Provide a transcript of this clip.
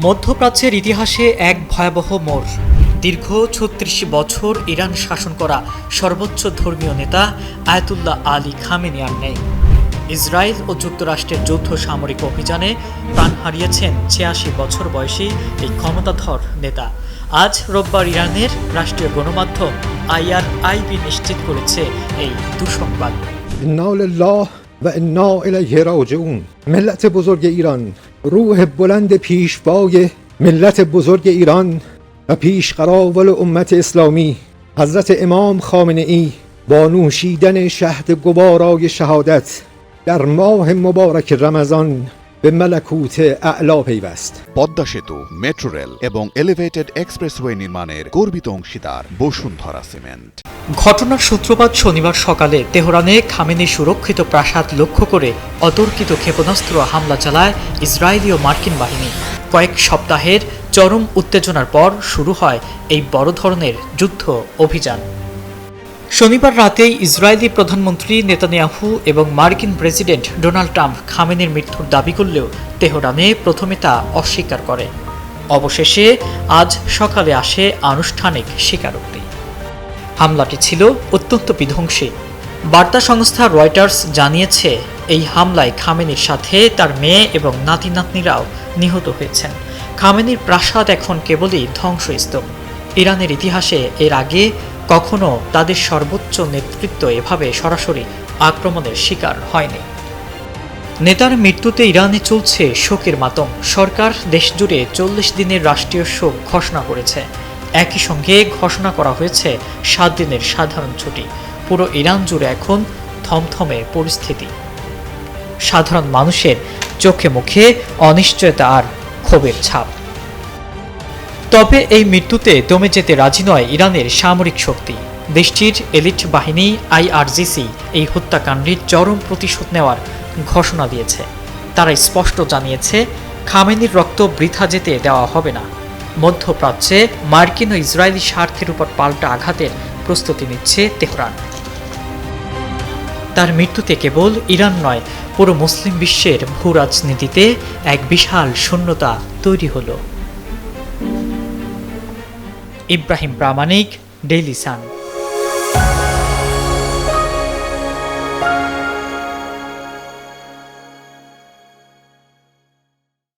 মধ্যপ্রাচ্যের ইতিহাসে এক ভয়াবহ মোড়। দীর্ঘ ৩৬ বছর ইরান শাসন করা সর্বোচ্চ ধর্মীয় নেতা আয়াতুল্লাহ আলী খামেনি আর নেই। ইসরায়েল ও যুক্তরাষ্ট্রের যৌথ সামরিক অভিযানে প্রাণ হারিয়েছেন ৮৬ বছর বয়সী এই ক্ষমতাধর নেতা। আজ রোববার ইরানের রাষ্ট্রীয় গণমাধ্যম IRIB নিশ্চিত করেছে এই দুঃসংবাদ। انا لله و انا الیه راجعون. ملت بزرگ ایران، روح بلند پیشوای ملت بزرگ ایران و پیشقراول امت اسلامی حضرت امام خامنه ای با نوشیدن شهد گوارای شهادت در ماه مبارک رمضان به ملکوت اعلا پیوست. পদ্মা সেতু, মেট্রো রেল এবং এলিভেটেড এক্সপ্রেসওয়ে নির্মাণের গর্বিত অংশীদার বসুন্ধরা সিমেন্ট। ঘটনার সূত্রপাত শনিবার সকালে তেহরানে খামেনি সুরক্ষিত প্রাসাদ লক্ষ্য করে অতর্কিত ক্ষেপণাস্ত্র হামলা চালায় ইসরায়েলি ও মার্কিন বাহিনী। কয়েক সপ্তাহের চরম উত্তেজনার পর শুরু হয় এই বড় ধরনের যুদ্ধ অভিযান। শনিবার রাতেই ইসরায়েলি প্রধানমন্ত্রী নেতানিয়াহু এবং মার্কিন প্রেসিডেন্ট ডোনাল্ড ট্রাম্প খামেনির মৃত্যুর দাবি করলেও তেহরানে প্রথমে তা অস্বীকার করে। অবশেষে আজ সকালে আসে আনুষ্ঠানিক স্বীকারোক্তি। হামলাটি ছিল অত্যন্ত বিধ্বংসী। বার্তা সংস্থা রয়টার্স জানিয়েছে, এই হামলায় খামেনির সাথে তার মেয়ে এবং নাতি নাতনিরাও নিহত হয়েছেন। খামেনির প্রাসাদ এখন কেবলই ধ্বংসস্তূপ। ইরানের ইতিহাসে এর আগে কখনো তাদের সর্বোচ্চ নেতৃত্ব এভাবে সরাসরি আক্রমণের শিকার হয়নি। নেতার মৃত্যুতে ইরানে চলছে শোকের মাতম। সরকার দেশজুড়ে ৪০ দিনের রাষ্ট্রীয় শোক ঘোষণা করেছে। একই সঙ্গে ঘোষণা করা হয়েছে ৭ দিনের সাধারণ ছুটি। পুরো ইরান জুড়ে এখন থমথমে পরিস্থিতি। সাধারণ মানুষের চোখে মুখে অনিশ্চয়তা আর ক্ষোভের ছাপ। তবে এই মৃত্যুতে দমে যেতে রাজি নয় ইরানের সামরিক শক্তি। দেশটির এলিট বাহিনী IRGC এই হত্যাকাণ্ডের চরম প্রতিশোধ নেওয়ার ঘোষণা দিয়েছে। তারা স্পষ্ট জানিয়েছে, খামেনির রক্ত বৃথা যেতে দেওয়া হবে না। মধ্যপ্রাচ্যে মার্কিন ও ইসরায়েলি স্বার্থের উপর পাল্টা আঘাতের প্রস্তুতি নিচ্ছে তেহরান। তার মৃত্যুতে কেবল ইরান নয়, পুরো মুসলিম বিশ্বের ভূ রাজনীতিতে এক বিশাল শূন্যতা তৈরি হলো। ইব্রাহিম প্রামাণিক, ডেইলি সান।